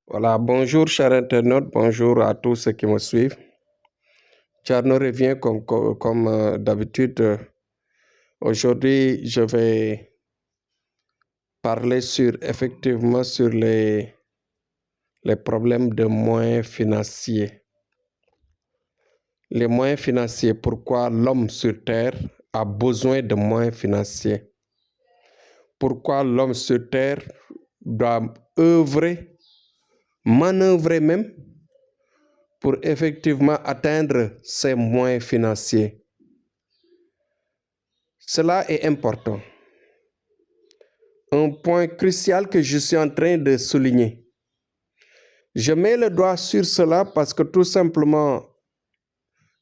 Voilà, bonjour chers internautes, bonjour à tous ceux qui me suivent. Tcherno revient comme d'habitude. Aujourd'hui, je vais parler effectivement sur les problèmes de moyens financiers. Les moyens financiers, pourquoi l'homme sur Terre a besoin de moyens financiers. Pourquoi l'homme sur Terre doit œuvrer, manœuvrer même, pour effectivement atteindre ces moyens financiers. Cela est important. Un point crucial que je suis en train de souligner. Je mets le doigt sur cela parce que tout simplement,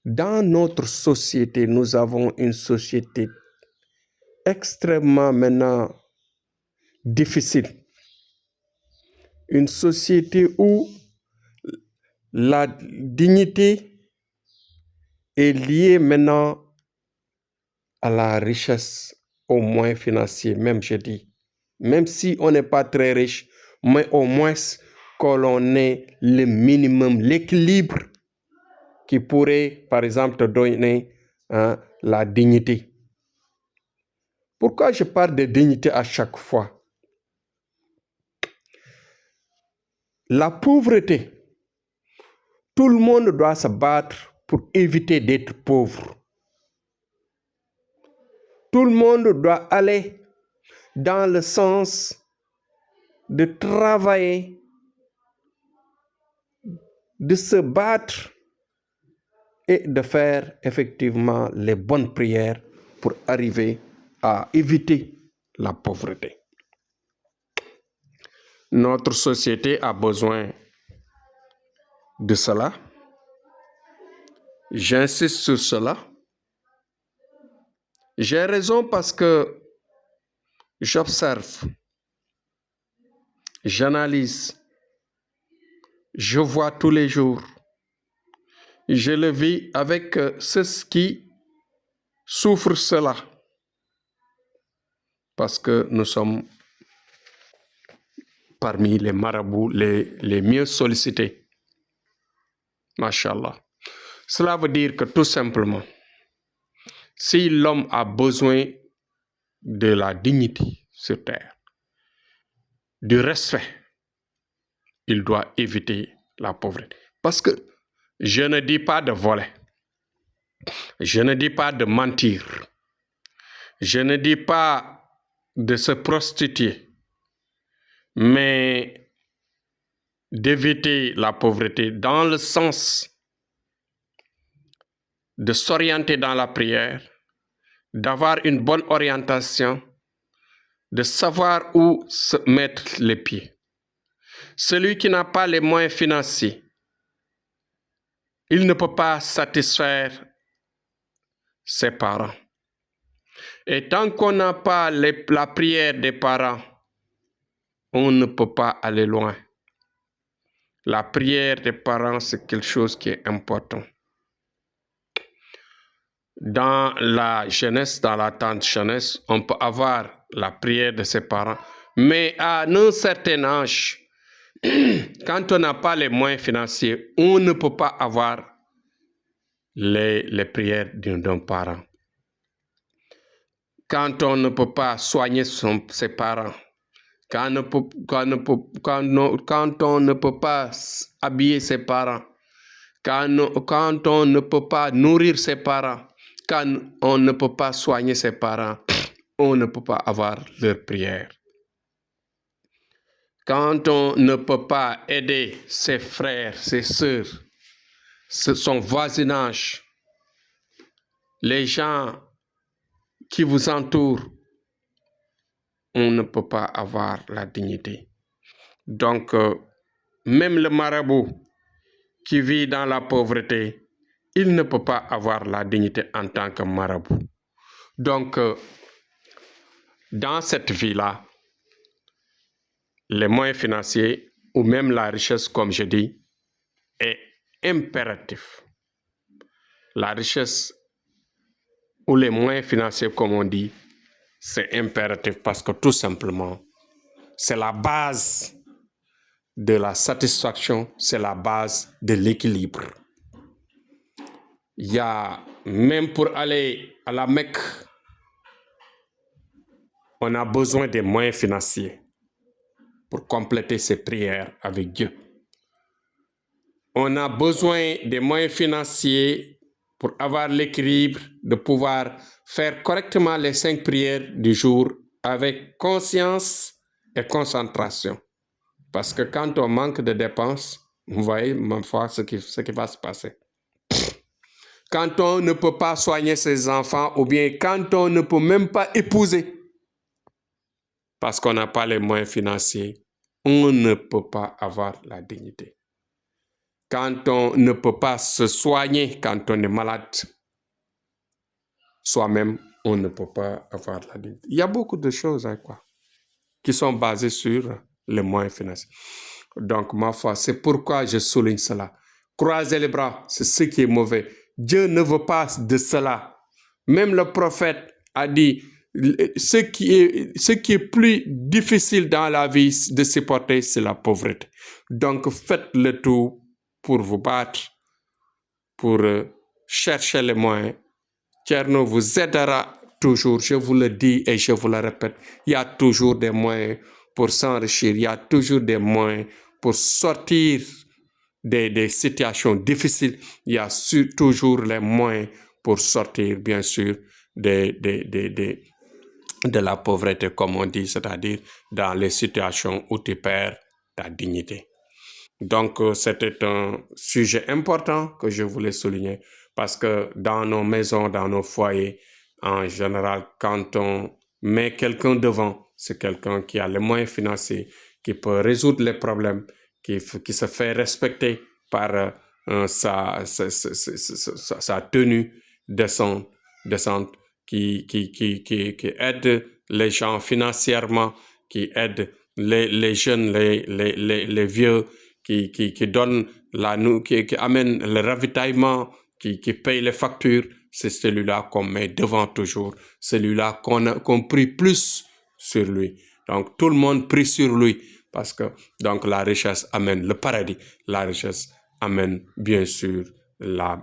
dans notre société, nous avons une société extrêmement maintenant difficile. Une société où la dignité est liée maintenant à la richesse, aux moyens financiers, même je dis. Même si on n'est pas très riche, mais au moins que l'on ait le minimum, l'équilibre qui pourrait, par exemple, te donner la dignité. Pourquoi je parle de dignité à chaque fois? La pauvreté. Tout le monde doit se battre pour éviter d'être pauvre. Tout le monde doit aller dans le sens de travailler, de se battre et de faire effectivement les bonnes prières pour arriver à éviter la pauvreté. Notre société a besoin de cela. J'insiste sur cela. J'ai raison parce que j'observe, j'analyse, je vois tous les jours. Je le vis avec ceux qui souffrent cela. Parce que nous sommes parmi les marabouts les mieux sollicités. Mashallah. Cela veut dire que tout simplement, si l'homme a besoin de la dignité sur terre, du respect, il doit éviter la pauvreté. Parce que je ne dis pas de voler, je ne dis pas de mentir, je ne dis pas de se prostituer, mais d'éviter la pauvreté dans le sens de s'orienter dans la prière, d'avoir une bonne orientation, de savoir où se mettre les pieds. Celui qui n'a pas les moyens financiers, il ne peut pas satisfaire ses parents. Et tant qu'on n'a pas la prière des parents, on ne peut pas aller loin. La prière des parents, c'est quelque chose qui est important. Dans la jeunesse, dans la tendre jeunesse, on peut avoir la prière de ses parents. Mais à un certain âge, quand on n'a pas les moyens financiers, on ne peut pas avoir les prières d'un parent. Quand on ne peut pas soigner ses parents, quand on ne peut pas habiller ses parents, quand on ne peut pas nourrir ses parents, quand on ne peut pas soigner ses parents, on ne peut pas avoir leur prière. Quand on ne peut pas aider ses frères, ses sœurs, son voisinage, les gens qui vous entourent, on ne peut pas avoir la dignité. Donc, même le marabout qui vit dans la pauvreté, il ne peut pas avoir la dignité en tant que marabout. Donc, dans cette vie-là, les moyens financiers ou même la richesse, comme je dis, est impératif. La richesse ou les moyens financiers, comme on dit, c'est impératif parce que tout simplement, c'est la base de la satisfaction, c'est la base de l'équilibre. Il y a, même pour aller à la Mecque, on a besoin des moyens financiers pour compléter ses prières avec Dieu. On a besoin des moyens financiers pour avoir l'équilibre de pouvoir faire correctement les 5 prières du jour avec conscience et concentration. Parce que quand on manque de dépenses, vous voyez, ma foi, ce qui va se passer. Quand on ne peut pas soigner ses enfants ou bien quand on ne peut même pas épouser parce qu'on n'a pas les moyens financiers, on ne peut pas avoir la dignité. Quand on ne peut pas se soigner quand on est malade, soi-même, on ne peut pas avoir la dignité. Il y a beaucoup de choses qui sont basées sur les moyens financiers. Donc, ma foi, c'est pourquoi je souligne cela. Croiser les bras, c'est ce qui est mauvais. Dieu ne veut pas de cela. Même le prophète a dit, ce qui est plus difficile dans la vie de supporter, c'est la pauvreté. Donc, faites le tout pour vous battre, pour chercher les moyens. Thierno vous aidera toujours, je vous le dis et je vous le répète, il y a toujours des moyens pour s'enrichir, il y a toujours des moyens pour sortir des situations difficiles, il y a toujours les moyens pour sortir, bien sûr, de la pauvreté, comme on dit, c'est-à-dire dans les situations où tu perds ta dignité. Donc, c'était un sujet important que je voulais souligner parce que dans nos maisons, dans nos foyers, en général, quand on met quelqu'un devant, c'est quelqu'un qui a les moyens financiers, qui peut résoudre les problèmes, qui se fait respecter par sa tenue décente, qui aide les gens financièrement, qui aide les jeunes, les vieux, qui donne qui amène le ravitaillement, qui paye les factures, c'est celui-là qu'on met devant toujours, celui-là qu'on prie plus sur lui. Donc tout le monde prie sur lui parce que donc la richesse amène le paradis, la richesse amène bien sûr la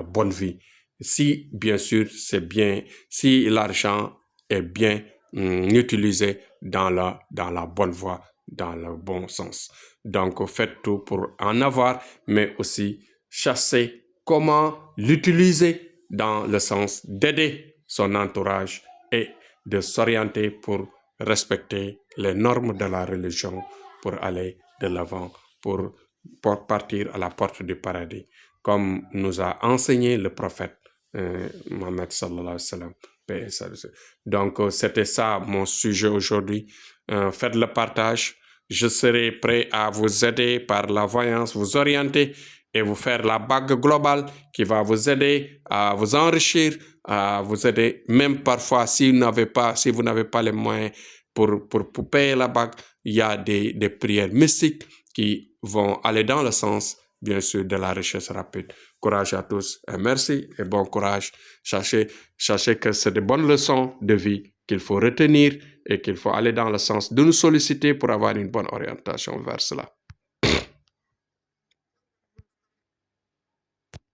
bonne vie. Si bien sûr c'est bien, si l'argent est bien utilisé dans la bonne voie, dans le bon sens. Donc, faites tout pour en avoir, mais aussi chassez comment l'utiliser dans le sens d'aider son entourage et de s'orienter pour respecter les normes de la religion, pour aller de l'avant, pour partir à la porte du paradis, comme nous a enseigné le prophète Mohammed sallallahu alayhi wa sallam. Donc, c'était ça mon sujet aujourd'hui. Faites le partage. Je serai prêt à vous aider par la voyance, vous orienter et vous faire la bague globale qui va vous aider à vous enrichir, à vous aider même parfois si vous n'avez pas les moyens pour payer la bague. Il y a des prières mystiques qui vont aller dans le sens, bien sûr, de la richesse rapide. Courage à tous et merci et bon courage. Sachez que c'est de bonnes leçons de vie qu'il faut retenir et qu'il faut aller dans le sens de nous solliciter pour avoir une bonne orientation vers cela.